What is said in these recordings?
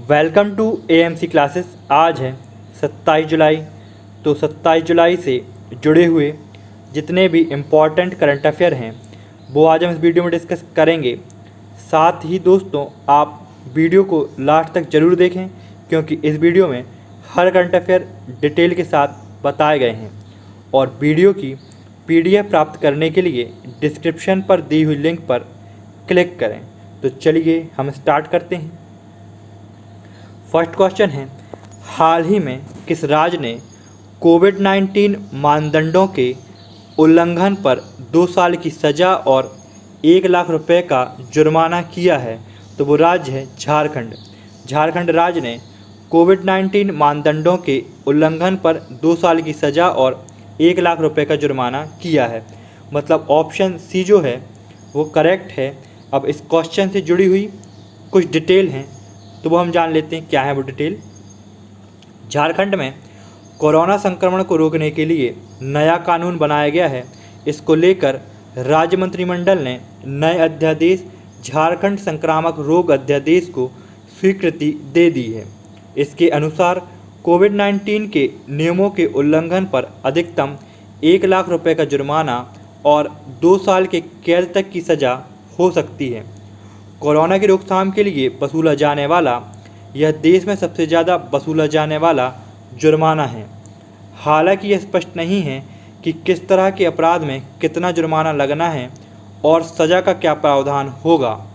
Welcome to AMC classes. आज है 27 जुलाई। तो 27 जुलाई से जुड़े हुए जितने भी इम्पॉर्टेंट करंट अफेयर हैं वो आज हम इस वीडियो में डिस्कस करेंगे। साथ ही दोस्तों आप वीडियो को लास्ट तक ज़रूर देखें क्योंकि इस वीडियो में हर करंट अफेयर डिटेल के साथ बताए गए हैं। और वीडियो की पीडीएफ प्राप्त करने के लिए डिस्क्रिप्शन पर दी हुई लिंक पर क्लिक करें। तो चलिए हम स्टार्ट करते हैं। फर्स्ट क्वेश्चन है, हाल ही में किस राज्य ने कोविड-19 मानदंडों के उल्लंघन पर 2 साल की सज़ा और 1 लाख रुपए का जुर्माना किया है? तो वो राज्य है झारखंड। झारखंड राज्य ने कोविड-19 मानदंडों के उल्लंघन पर 2 साल की सज़ा और 1 लाख रुपए का जुर्माना किया है। मतलब ऑप्शन सी जो है वो करेक्ट है। अब इस क्वेश्चन से जुड़ी हुई कुछ डिटेल हैं तो वो हम जान लेते हैं क्या है वो डिटेल। झारखंड में कोरोना संक्रमण को रोकने के लिए नया कानून बनाया गया है। इसको लेकर राज्य मंत्रिमंडल ने नए अध्यादेश झारखंड संक्रामक रोग अध्यादेश को स्वीकृति दे दी है। इसके अनुसार कोविड-19 के नियमों के उल्लंघन पर अधिकतम 1 लाख रुपए का जुर्माना और 2 साल के कैद तक की सज़ा हो सकती है। कोरोना की रोकथाम के लिए वसूला जाने वाला यह देश में सबसे ज़्यादा वसूला जाने वाला जुर्माना है। हालांकि यह स्पष्ट नहीं है कि किस तरह के अपराध में कितना जुर्माना लगना है और सज़ा का क्या प्रावधान होगा,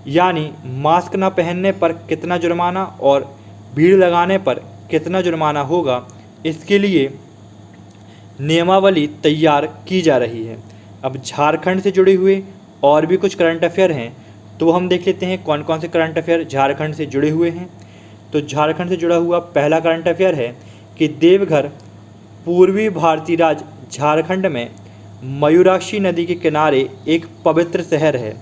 यानी मास्क न पहनने पर कितना जुर्माना और भीड़ लगाने पर कितना जुर्माना होगा। इसके लिए नियमावली तैयार की जा रही है। अब झारखंड से जुड़े हुए और भी कुछ करंट अफेयर हैं तो हम देख लेते हैं कौन कौन से करंट अफेयर झारखंड से जुड़े हुए हैं। तो झारखंड से जुड़ा हुआ पहला करंट अफेयर है कि देवघर पूर्वी भारतीय राज्य झारखंड में मयूराक्षी नदी के किनारे एक पवित्र शहर है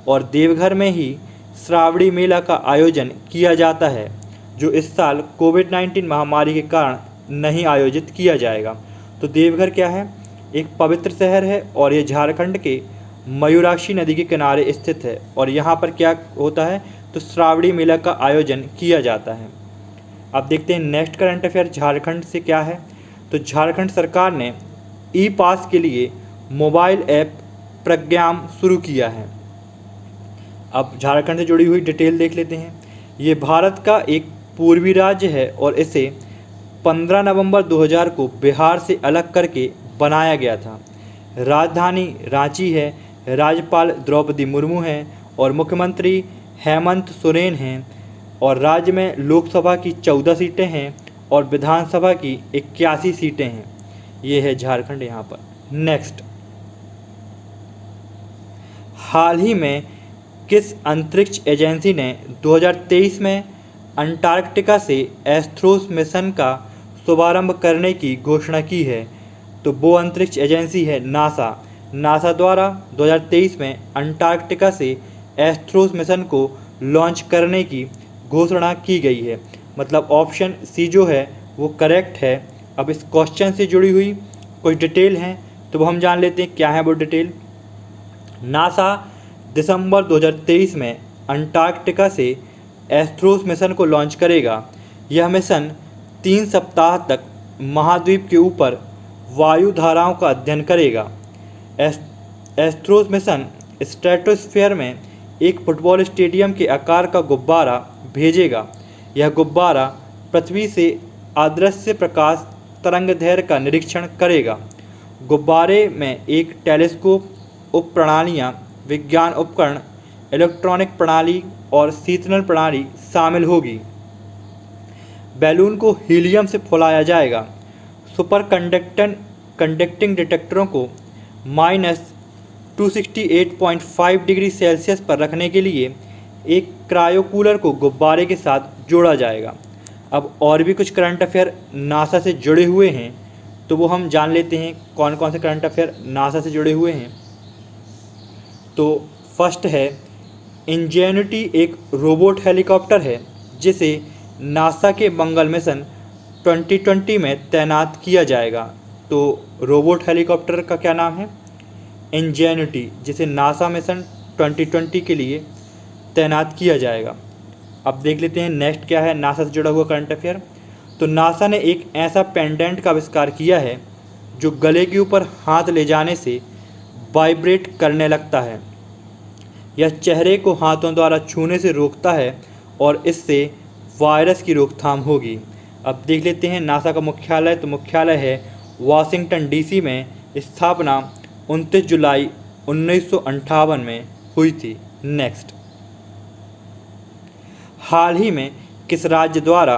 और देवघर में ही श्रावणी मेला का आयोजन किया जाता है, जो इस साल कोविड-19 महामारी के कारण नहीं आयोजित किया जाएगा। तो देवघर क्या है? एक पवित्र शहर है और ये झारखंड के मयूराक्षी नदी के किनारे स्थित है और यहाँ पर क्या होता है तो श्रावणी मेला का आयोजन किया जाता है। अब देखते हैं नेक्स्ट करंट अफेयर झारखंड से क्या है। तो झारखंड सरकार ने ई पास के लिए मोबाइल ऐप प्रज्ञाम शुरू किया है। अब झारखंड से जुड़ी हुई डिटेल देख लेते हैं। ये भारत का एक पूर्वी राज्य है और इसे 15 नवंबर 2000 को बिहार से अलग करके बनाया गया था। राजधानी रांची है, राज्यपाल द्रौपदी मुर्मू हैं और मुख्यमंत्री हेमंत सोरेन हैं और राज्य में लोकसभा की 14 सीटें हैं और विधानसभा की 81 सीटें हैं। ये है झारखंड यहाँ पर। नेक्स्ट, हाल ही में किस अंतरिक्ष एजेंसी ने 2023 में अंटार्कटिका से एस्ट्रोस मिशन का शुभारंभ करने की घोषणा की है? तो वो अंतरिक्ष एजेंसी है नासा। नासा द्वारा 2023 में अंटार्कटिका से एस्ट्रोस मिशन को लॉन्च करने की घोषणा की गई है। मतलब ऑप्शन सी जो है वो करेक्ट है। अब इस क्वेश्चन से जुड़ी हुई कुछ डिटेल हैं तो वो हम जान लेते हैं क्या है वो डिटेल। नासा दिसंबर 2023 में अंटार्कटिका से एस्ट्रोस मिशन को लॉन्च करेगा। यह मिशन 3 सप्ताह तक महाद्वीप के ऊपर वायु धाराओं का अध्ययन करेगा। एस्ट्रोस मिशन स्ट्रेटोस्फीयर में एक फुटबॉल स्टेडियम के आकार का गुब्बारा भेजेगा। यह गुब्बारा पृथ्वी से अदृश्य प्रकाश तरंगदैर्घ्य का निरीक्षण करेगा। गुब्बारे में एक टेलीस्कोप, उप प्रणालियाँ, विज्ञान उपकरण, इलेक्ट्रॉनिक प्रणाली और शीतलन प्रणाली शामिल होगी। बैलून को हीलियम से फुलाया जाएगा। सुपर कंडक्टिंग डिटेक्टरों को -268.5 डिग्री सेल्सियस पर रखने के लिए एक क्रायोकूलर को गुब्बारे के साथ जोड़ा जाएगा। अब और भी कुछ करंट अफेयर नासा से जुड़े हुए हैं तो वो हम जान लेते हैं कौन कौन से करंट अफेयर नासा से जुड़े हुए हैं। तो फर्स्ट है, इंजेन्युटी एक रोबोट हेलीकॉप्टर है जिसे नासा के मंगल मिशन 2020 में तैनात किया जाएगा। तो रोबोट हेलीकॉप्टर का क्या नाम है? इंजेन्युटी, जिसे नासा मिशन 2020 के लिए तैनात किया जाएगा। अब देख लेते हैं नेक्स्ट क्या है नासा से जुड़ा हुआ करंट अफेयर। तो नासा ने एक ऐसा पेंडेंट का आविष्कार किया है जो गले के ऊपर हाथ ले जाने से वाइब्रेट करने लगता है। यह चेहरे को हाथों द्वारा छूने से रोकता है और इससे वायरस की रोकथाम होगी। अब देख लेते हैं नासा का मुख्यालय। तो मुख्यालय है वाशिंगटन डीसी में। स्थापना 29 जुलाई 1958 में हुई थी। नेक्स्ट, हाल ही में किस राज्य द्वारा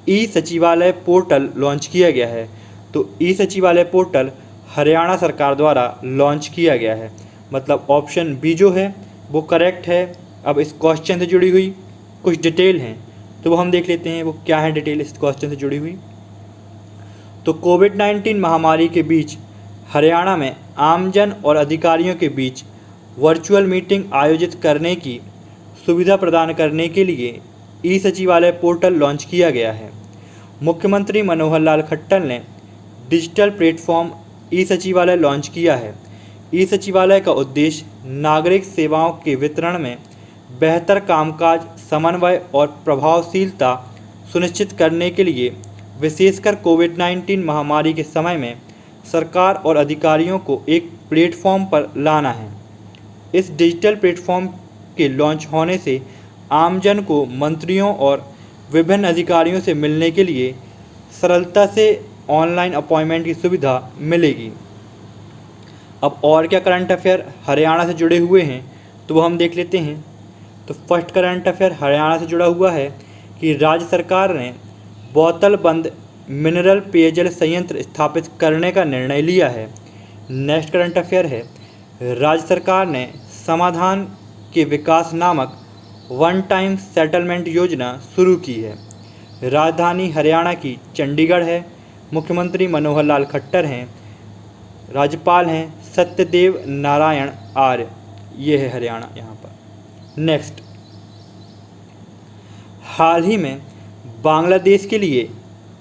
ई सचिवालय पोर्टल लॉन्च किया गया है? तो ई सचिवालय पोर्टल हरियाणा सरकार द्वारा लॉन्च किया गया है। मतलब ऑप्शन बी जो है वो करेक्ट है। अब इस क्वेश्चन से जुड़ी हुई कुछ डिटेल हैं तो वो हम देख लेते हैं वो क्या है डिटेल इस क्वेश्चन से जुड़ी हुई। तो कोविड-19 महामारी के बीच हरियाणा में आमजन और अधिकारियों के बीच वर्चुअल मीटिंग आयोजित करने की सुविधा प्रदान करने के लिए ई सचिवालय पोर्टल लॉन्च किया गया है। मुख्यमंत्री मनोहर लाल खट्टर ने डिजिटल प्लेटफॉर्म ई सचिवालय लॉन्च किया है। ई सचिवालय का उद्देश्य नागरिक सेवाओं के वितरण में बेहतर कामकाज, समन्वय और प्रभावशीलता सुनिश्चित करने के लिए विशेषकर कोविड-19 महामारी के समय में सरकार और अधिकारियों को एक प्लेटफॉर्म पर लाना है। इस डिजिटल प्लेटफॉर्म के लॉन्च होने से आमजन को मंत्रियों और विभिन्न अधिकारियों से मिलने के लिए सरलता से ऑनलाइन अपॉइंटमेंट की सुविधा मिलेगी। अब और क्या करंट अफेयर हरियाणा से जुड़े हुए हैं तो वो हम देख लेते हैं। तो फर्स्ट करंट अफेयर हरियाणा से जुड़ा हुआ है कि राज्य सरकार ने बोतल बंद मिनरल पेयजल संयंत्र स्थापित करने का निर्णय लिया है। नेक्स्ट करंट अफेयर है राज्य सरकार ने समाधान के विकास नामक वन टाइम सेटलमेंट योजना शुरू की है। राजधानी हरियाणा की चंडीगढ़ है। मुख्यमंत्री मनोहर लाल खट्टर हैं। राज्यपाल हैं सत्यदेव नारायण आर्य। ये है हरियाणा यहाँ पर। नेक्स्ट, हाल ही में बांग्लादेश के लिए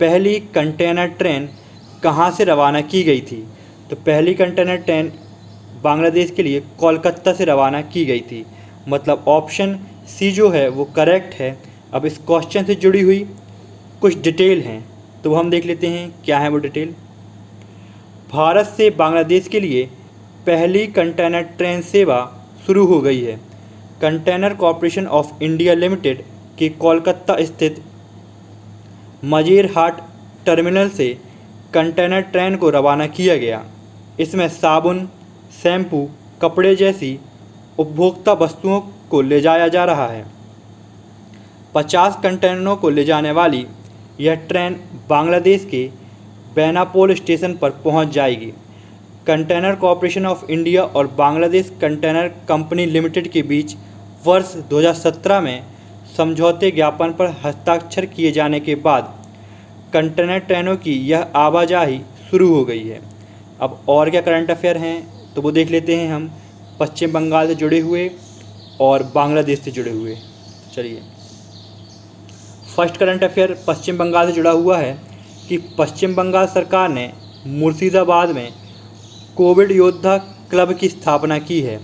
पहली कंटेनर ट्रेन कहाँ से रवाना की गई थी? तो पहली कंटेनर ट्रेन बांग्लादेश के लिए कोलकाता से रवाना की गई थी। मतलब ऑप्शन सी जो है वो करेक्ट है। अब इस क्वेश्चन से जुड़ी हुई कुछ डिटेल हैं तो वो हम देख लेते हैं क्या है वो डिटेल। भारत से बांग्लादेश के लिए पहली कंटेनर ट्रेन सेवा शुरू हो गई है। Container corporation of India limited के कोलकाता स्थित मजेरहाट टर्मिनल से कंटेनर ट्रेन को रवाना किया गया। इसमें साबुन, शैम्पू, कपड़े जैसी उपभोक्ता वस्तुओं को ले जाया जा रहा है। 50 कंटेनरों को ले जाने वाली यह ट्रेन बांग्लादेश के बेनापोल स्टेशन पर पहुंच जाएगी। कंटेनर कॉरपोरेशन ऑफ इंडिया और बांग्लादेश कंटेनर कंपनी लिमिटेड के बीच वर्ष 2017 में समझौते ज्ञापन पर हस्ताक्षर किए जाने के बाद कंटेनर ट्रेनों की यह आवाजाही शुरू हो गई है। अब और क्या करंट अफेयर हैं तो वो देख लेते हैं हम पश्चिम बंगाल से जुड़े हुए और बांग्लादेश से जुड़े हुए। चलिए, फर्स्ट करंट अफेयर पश्चिम बंगाल से जुड़ा हुआ है कि पश्चिम बंगाल सरकार ने मुर्शिदाबाद में कोविड योद्धा क्लब की स्थापना की है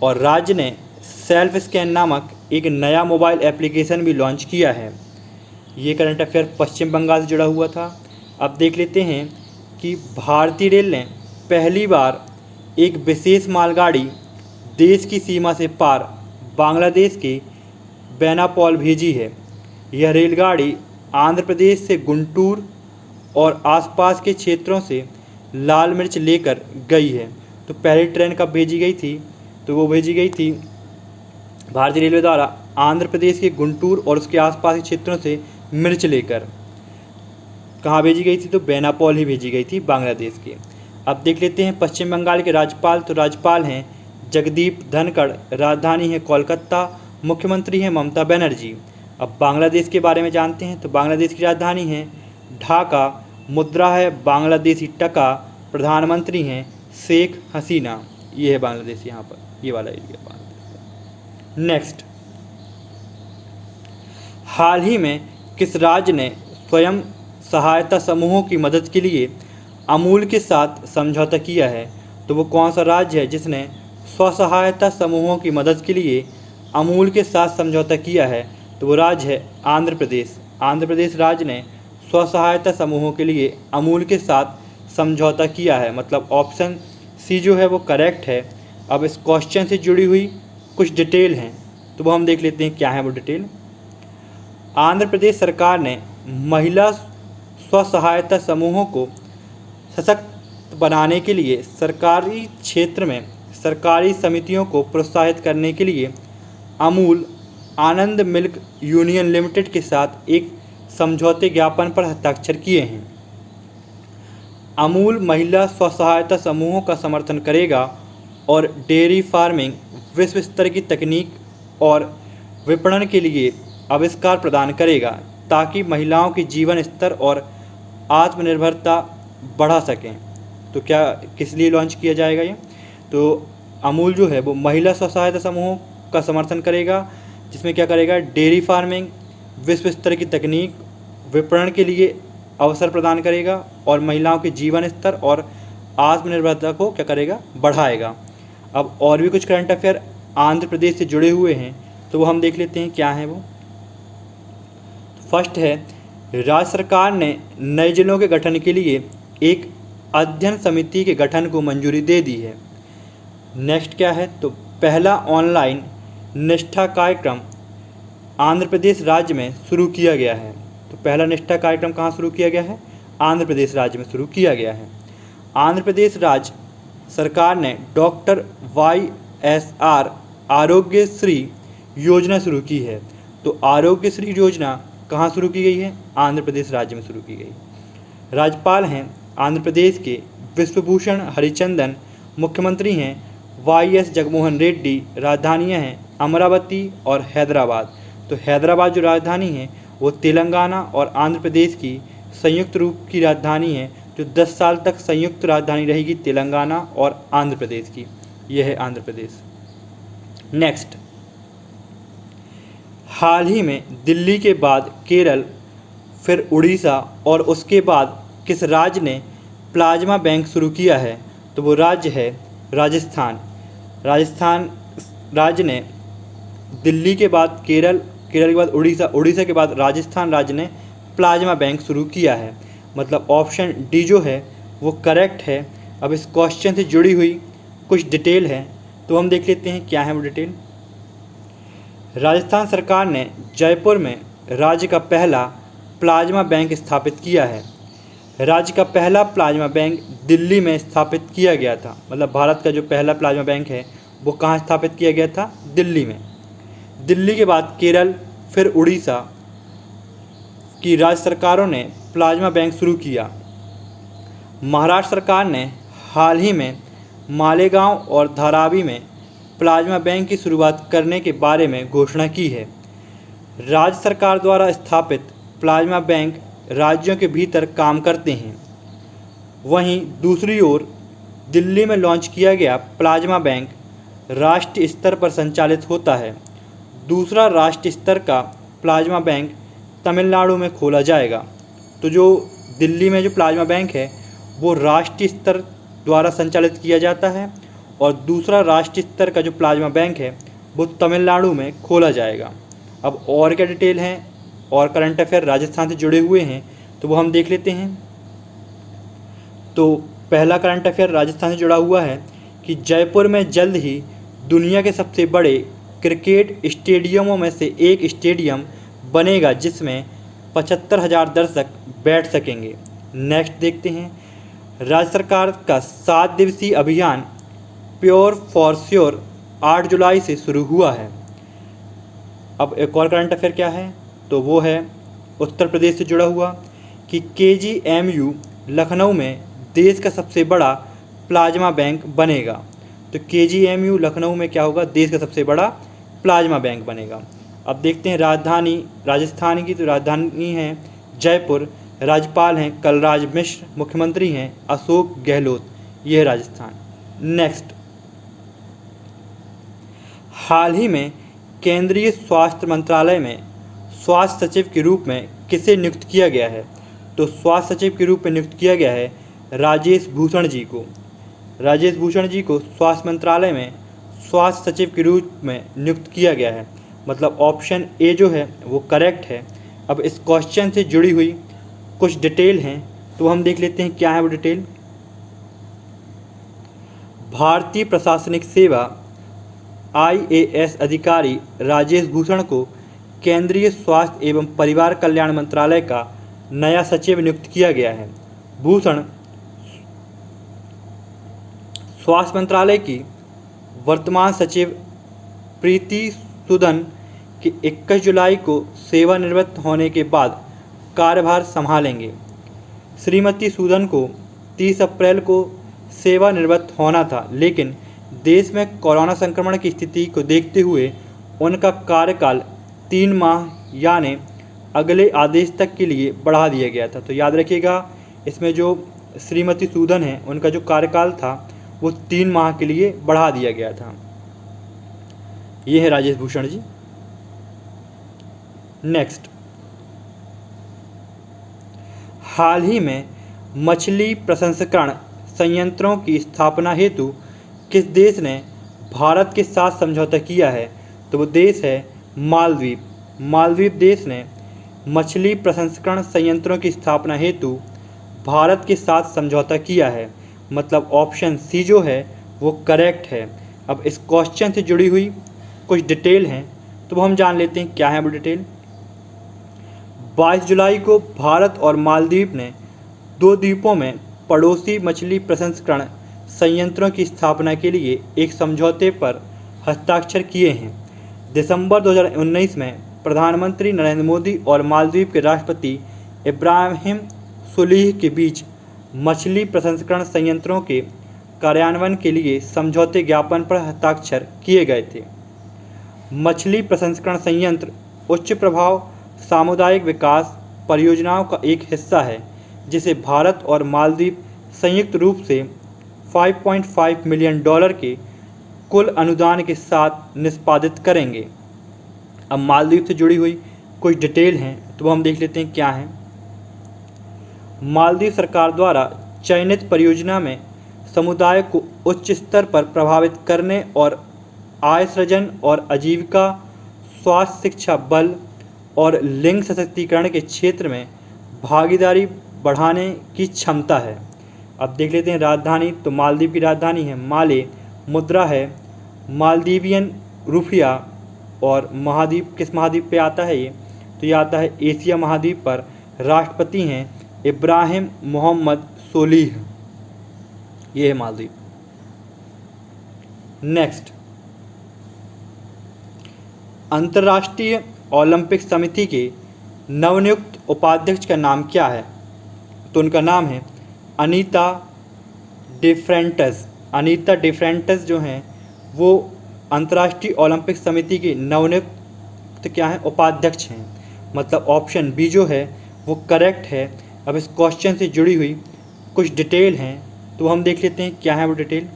और राज्य ने सेल्फ स्कैन नामक एक नया मोबाइल एप्लीकेशन भी लॉन्च किया है। ये करंट अफेयर पश्चिम बंगाल से जुड़ा हुआ था। अब देख लेते हैं कि भारतीय रेल ने पहली बार एक विशेष मालगाड़ी देश की सीमा से पार बांग्लादेश के बेनापोल भेजी है। यह रेलगाड़ी आंध्र प्रदेश से गुंटूर और आसपास के क्षेत्रों से लाल मिर्च लेकर गई है। तो पहली ट्रेन कब भेजी गई थी? तो वो भेजी गई थी भारतीय रेलवे द्वारा आंध्र प्रदेश के गुंटूर और उसके आसपास के क्षेत्रों से मिर्च लेकर। कहाँ भेजी गई थी? तो बेनापोल ही भेजी गई थी बांग्लादेश के। अब देख लेते हैं पश्चिम बंगाल के राज्यपाल। तो राज्यपाल हैं जगदीप धनखड़। राजधानी है कोलकाता। मुख्यमंत्री हैं ममता बनर्जी। अब बांग्लादेश के बारे में जानते हैं। तो बांग्लादेश की राजधानी है ढाका। मुद्रा है बांग्लादेशी टका। प्रधानमंत्री हैं शेख हसीना। ये है बांग्लादेश यहाँ पर, ये वाला एरिया बांग्लादेश। नेक्स्ट, हाल ही में किस राज्य ने स्वयं सहायता समूहों की मदद के लिए अमूल के साथ समझौता किया है? तो वो कौन सा राज्य है जिसने स्व सहायता समूहों की मदद के लिए अमूल के साथ समझौता किया है? तो वो राज्य है आंध्र प्रदेश। आंध्र प्रदेश राज्य ने स्व सहायता समूहों के लिए अमूल के साथ समझौता किया है, मतलब ऑप्शन सी जो है वो करेक्ट है। अब इस क्वेश्चन से जुड़ी हुई कुछ डिटेल हैं, तो वो हम देख लेते हैं क्या है वो डिटेल। आंध्र प्रदेश सरकार ने महिला स्व सहायता समूहों को सशक्त बनाने के लिए सरकारी क्षेत्र में सरकारी समितियों को प्रोत्साहित करने के लिए अमूल आनंद मिल्क यूनियन लिमिटेड के साथ एक समझौते ज्ञापन पर हस्ताक्षर किए हैं। अमूल महिला स्व सहायता समूहों का समर्थन करेगा और डेयरी फार्मिंग विश्व स्तर की तकनीक और विपणन के लिए आविष्कार प्रदान करेगा ताकि महिलाओं की जीवन स्तर और आत्मनिर्भरता बढ़ा सकें। तो क्या किस लिए लॉन्च किया जाएगा ये? तो अमूल जो है वो महिला स्व सहायता समूहों का समर्थन करेगा, जिसमें क्या करेगा, डेयरी फार्मिंग विश्व स्तर की तकनीक विपणन के लिए अवसर प्रदान करेगा और महिलाओं के जीवन स्तर और आत्मनिर्भरता को क्या करेगा, बढ़ाएगा। अब और भी कुछ करंट अफेयर आंध्र प्रदेश से जुड़े हुए हैं, तो वो हम देख लेते हैं क्या है वो। फर्स्ट है, राज्य सरकार ने नए जिलों के गठन के लिए एक अध्ययन समिति के गठन को मंजूरी दे दी है। नेक्स्ट क्या है, तो पहला ऑनलाइन निष्ठा कार्यक्रम आंध्र प्रदेश राज्य में शुरू किया गया है। तो पहला निष्ठा कार्यक्रम कहाँ शुरू किया गया है? आंध्र प्रदेश राज्य में शुरू किया गया है। आंध्र प्रदेश राज्य सरकार ने डॉक्टर YSR आरोग्यश्री योजना शुरू की है। तो आरोग्यश्री योजना कहाँ शुरू की गई है? आंध्र प्रदेश राज्य में शुरू की गई। राज्यपाल हैं आंध्र प्रदेश के विश्वभूषण हरिचंदन, मुख्यमंत्री हैं YS जगनमोहन रेड्डी, राजधानियाँ हैं अमरावती और हैदराबाद। तो हैदराबाद जो राजधानी है वो तेलंगाना और आंध्र प्रदेश की संयुक्त रूप की राजधानी है, जो 10 साल तक संयुक्त राजधानी रहेगी तेलंगाना और आंध्र प्रदेश की। यह है आंध्र प्रदेश। नेक्स्ट, हाल ही में दिल्ली के बाद केरल, फिर उड़ीसा और उसके बाद किस राज्य ने प्लाज्मा बैंक शुरू किया है? तो वो राज्य है राजस्थान। राजस्थान राज्य ने दिल्ली के बाद केरल, केरल के बाद उड़ीसा, उड़ीसा के बाद राजस्थान राज्य ने प्लाज्मा बैंक शुरू किया है, मतलब ऑप्शन डी जो है वो करेक्ट है। अब इस क्वेश्चन से जुड़ी हुई कुछ डिटेल है, तो हम देख लेते हैं क्या है वो डिटेल। राजस्थान सरकार ने जयपुर में राज्य का पहला प्लाज्मा बैंक स्थापित किया है। राज्य का पहला प्लाज्मा बैंक दिल्ली में स्थापित किया गया था, मतलब भारत का जो पहला प्लाज्मा बैंक है वो कहाँ स्थापित किया गया था? दिल्ली में। दिल्ली के बाद केरल, फिर उड़ीसा की राज्य सरकारों ने प्लाज्मा बैंक शुरू किया। महाराष्ट्र सरकार ने हाल ही में मालेगांव और धारावी में प्लाज्मा बैंक की शुरुआत करने के बारे में घोषणा की है। राज्य सरकार द्वारा स्थापित प्लाज्मा बैंक राज्यों के भीतर काम करते हैं। वहीं दूसरी ओर दिल्ली में लॉन्च किया गया प्लाज्मा बैंक राष्ट्रीय स्तर पर संचालित होता है। दूसरा राष्ट्रीय स्तर का प्लाज्मा बैंक तमिलनाडु में खोला जाएगा। तो जो दिल्ली में जो प्लाज्मा बैंक है वो राष्ट्रीय स्तर द्वारा संचालित किया जाता है और दूसरा राष्ट्रीय स्तर का जो प्लाज्मा बैंक है वो तमिलनाडु में खोला जाएगा। अब और क्या डिटेल हैं और करंट अफेयर राजस्थान से जुड़े हुए हैं, तो वो हम देख लेते हैं। तो पहला करंट अफेयर राजस्थान से जुड़ा हुआ है कि जयपुर में जल्द ही दुनिया के सबसे बड़े क्रिकेट स्टेडियमों में से एक स्टेडियम बनेगा जिसमें 75,000 दर्शक बैठ सकेंगे। नेक्स्ट देखते हैं, राज्य सरकार का 7 दिवसीय अभियान प्योर फॉर श्योर 8 जुलाई से शुरू हुआ है। अब एक और करंट अफेयर क्या है, तो वो है उत्तर प्रदेश से जुड़ा हुआ कि KGMU लखनऊ में देश का सबसे बड़ा प्लाज्मा बैंक बनेगा। तो KGMU लखनऊ में क्या होगा? देश का सबसे बड़ा प्लाज्मा बैंक बनेगा। अब देखते हैं राजधानी राजस्थान की, तो राजधानी है जयपुर, राज्यपाल हैं कलराज मिश्र, मुख्यमंत्री हैं अशोक गहलोत। ये है राजस्थान। नेक्स्ट, हाल ही में केंद्रीय स्वास्थ्य मंत्रालय में स्वास्थ्य सचिव के रूप में किसे नियुक्त किया गया है? तो स्वास्थ्य सचिव के रूप में नियुक्त किया गया है राजेश भूषण जी को। राजेश भूषण जी को स्वास्थ्य मंत्रालय में स्वास्थ्य सचिव के रूप में नियुक्त किया गया है। मतलब ऑप्शन ए जो है वो करेक्ट है। अब इस क्वेश्चन से जुड़ी हुई कुछ डिटेल हैं, तो हम देख लेते हैं क्या है वो डिटेल। भारतीय प्रशासनिक सेवा IAS अधिकारी राजेश भूषण को केंद्रीय स्वास्थ्य एवं परिवार कल्याण मंत्रालय का नया सचिव नियुक्त किया गया है। भूषण स्वास्थ्य मंत्रालय की वर्तमान सचिव प्रीति सूदन के 21 जुलाई को सेवानिवृत्त होने के बाद कार्यभार संभालेंगे। श्रीमती सूदन को 30 अप्रैल को सेवानिवृत्त होना था, लेकिन देश में कोरोना संक्रमण की स्थिति को देखते हुए उनका कार्यकाल 3 माह यानी अगले आदेश तक के लिए बढ़ा दिया गया था। तो याद रखिएगा, इसमें जो श्रीमती सूदन है उनका जो कार्यकाल था वो 3 माह के लिए बढ़ा दिया गया था। ये है राजेश भूषण जी। नेक्स्ट, हाल ही में मछली प्रसंस्करण संयंत्रों की स्थापना हेतु किस देश ने भारत के साथ समझौता किया है? तो वो देश है मालदीव। मालदीव देश ने मछली प्रसंस्करण संयंत्रों की स्थापना हेतु भारत के साथ समझौता किया है। मतलब ऑप्शन सी जो है वो करेक्ट है। अब इस क्वेश्चन से जुड़ी हुई कुछ डिटेल हैं, तो वो हम जान लेते हैं क्या है वो डिटेल। 22 जुलाई को भारत और मालदीव ने 2 द्वीपों में पड़ोसी मछली प्रसंस्करण संयंत्रों की स्थापना के लिए एक समझौते पर हस्ताक्षर किए हैं। दिसंबर 2019 में प्रधानमंत्री नरेंद्र मोदी और मालदीव के राष्ट्रपति इब्राहिम सोलिह के बीच मछली प्रसंस्करण संयंत्रों के कार्यान्वयन के लिए समझौते ज्ञापन पर हस्ताक्षर किए गए थे। मछली प्रसंस्करण संयंत्र उच्च प्रभाव सामुदायिक विकास परियोजनाओं का एक हिस्सा है, जिसे भारत और मालदीव संयुक्त रूप से $5.5 मिलियन के कुल अनुदान के साथ निष्पादित करेंगे। अब मालदीव से जुड़ी हुई कुछ डिटेल हैं, तो वो हम देख लेते हैं क्या हैं। मालदीव सरकार द्वारा चयनित परियोजना में समुदाय को उच्च स्तर पर प्रभावित करने और आय सृजन और आजीविका, स्वास्थ्य, शिक्षा, बल और लिंग सशक्तिकरण के क्षेत्र में भागीदारी बढ़ाने की क्षमता है। अब देख लेते हैं राजधानी। तो मालदीव की राजधानी है माले, मुद्रा है मालदीवियन रुपया, और महाद्वीप किस महाद्वीप पे आता है ये? तो ये आता है एशिया महाद्वीप पर। राष्ट्रपति हैं इब्राहिम मोहम्मद सोलिह। ये है मालदीव। नेक्स्ट, अंतर्राष्ट्रीय ओलंपिक समिति के नवनियुक्त उपाध्यक्ष का नाम क्या है? तो उनका नाम है अनीता डिफ्रेंटस। अनीता डिफ्रेंटस जो हैं वो अंतर्राष्ट्रीय ओलंपिक समिति के नवनियुक्त क्या हैं? उपाध्यक्ष हैं। मतलब ऑप्शन बी जो है वो करेक्ट है। अब इस क्वेश्चन से जुड़ी हुई कुछ डिटेल हैं, तो हम देख लेते हैं क्या है वो डिटेल।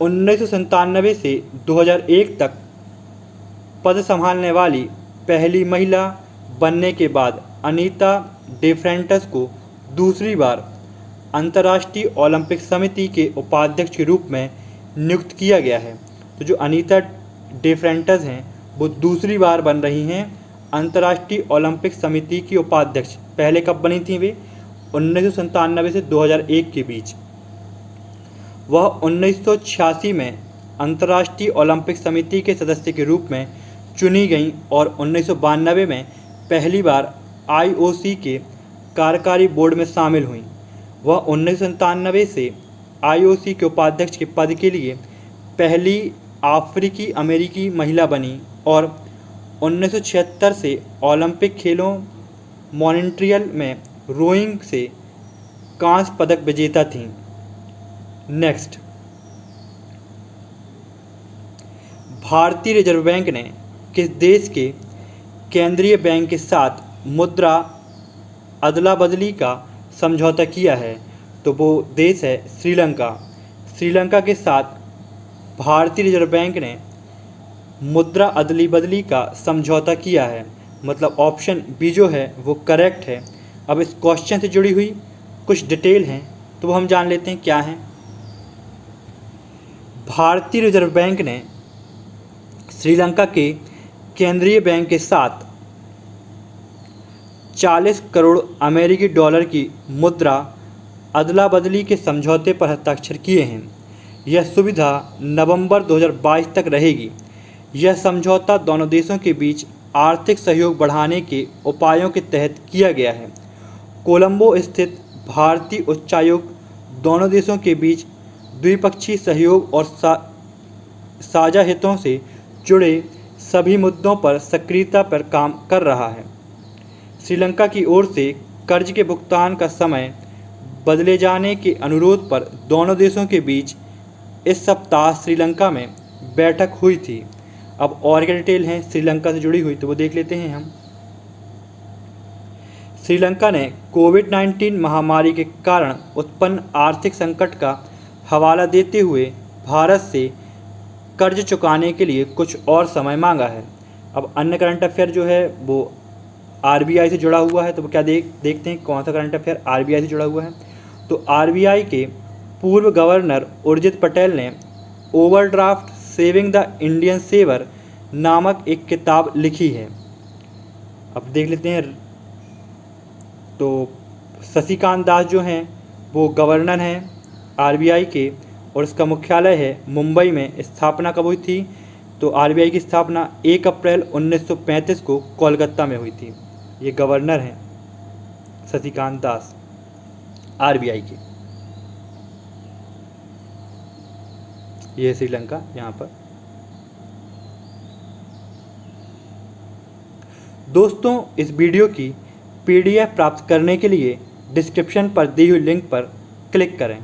1997 से 2001 तक पद संभालने वाली पहली महिला बनने के बाद अनीता डिफ्रेंटस को दूसरी बार अंतर्राष्ट्रीय ओलंपिक समिति के उपाध्यक्ष के रूप में नियुक्त किया गया है। तो जो अनीता डिफ्रेंटस हैं वो दूसरी बार बन रही हैं अंतर्राष्ट्रीय ओलंपिक समिति की उपाध्यक्ष। पहले कब बनी थी वे? 1997 से 2001 के बीच। वह 1986 में अंतर्राष्ट्रीय ओलंपिक समिति के सदस्य के रूप में चुनी गईं और 1992 में पहली बार IOC के कार्यकारी बोर्ड में शामिल हुईं। वह 1997 से IOC के उपाध्यक्ष के पद के लिए पहली अफ्रीकी अमेरिकी महिला बनी और 1976 से ओलंपिक खेलों मॉन्ट्रियल में रोइंग से कांस्य पदक विजेता थीं। नेक्स्ट, भारतीय रिजर्व बैंक ने किस देश के केंद्रीय बैंक के साथ मुद्रा अदला बदली का समझौता किया है? तो वो देश है श्रीलंका। श्रीलंका के साथ भारतीय रिजर्व बैंक ने मुद्रा अदली बदली का समझौता किया है। मतलब ऑप्शन बी जो है वो करेक्ट है। अब इस क्वेश्चन से जुड़ी हुई कुछ डिटेल हैं, तो वो हम जान लेते हैं क्या हैं। भारतीय रिजर्व बैंक ने श्रीलंका के केंद्रीय बैंक के साथ 40 करोड़ अमेरिकी डॉलर की मुद्रा अदला बदली के समझौते पर हस्ताक्षर किए हैं। यह सुविधा नवंबर 2022 तक रहेगी। यह समझौता दोनों देशों के बीच आर्थिक सहयोग बढ़ाने के उपायों के तहत किया गया है। कोलंबो स्थित भारतीय उच्चायोग दोनों देशों के बीच द्विपक्षीय सहयोग और साझा हितों से जुड़े सभी मुद्दों पर सक्रियता पर काम कर रहा है। श्रीलंका की ओर से कर्ज के भुगतान का समय बदले जाने के अनुरोध पर दोनों देशों के बीच इस सप्ताह श्रीलंका में बैठक हुई थी। अब और क्या डिटेल हैं श्रीलंका से जुड़ी हुई तो वो देख लेते हैं हम। श्रीलंका ने कोविड-19 महामारी के कारण उत्पन्न आर्थिक संकट का हवाला देते हुए भारत से कर्ज चुकाने के लिए कुछ और समय मांगा है। अब अन्य करंट अफेयर जो है वो आरबीआई से जुड़ा हुआ है, तो वो क्या देखते हैं कौन सा करंट अफेयर आरबीआई से जुड़ा हुआ है। तो आरबीआई के पूर्व गवर्नर उर्जित पटेल ने overdraft saving the Indian saver नामक एक किताब लिखी है। अब देख लेते हैं। तो शशिकांत दास जो हैं वो गवर्नर हैं आरबीआई के और इसका मुख्यालय है मुंबई में। स्थापना कब हुई थी? तो आरबीआई की स्थापना 1 अप्रैल 1935 को कोलकाता में हुई थी। ये गवर्नर हैं शशिकांत दास आरबीआई के। ये श्रीलंका यहाँ पर। दोस्तों इस वीडियो की पीडीएफ प्राप्त करने के लिए डिस्क्रिप्शन पर दी हुई लिंक पर क्लिक करें।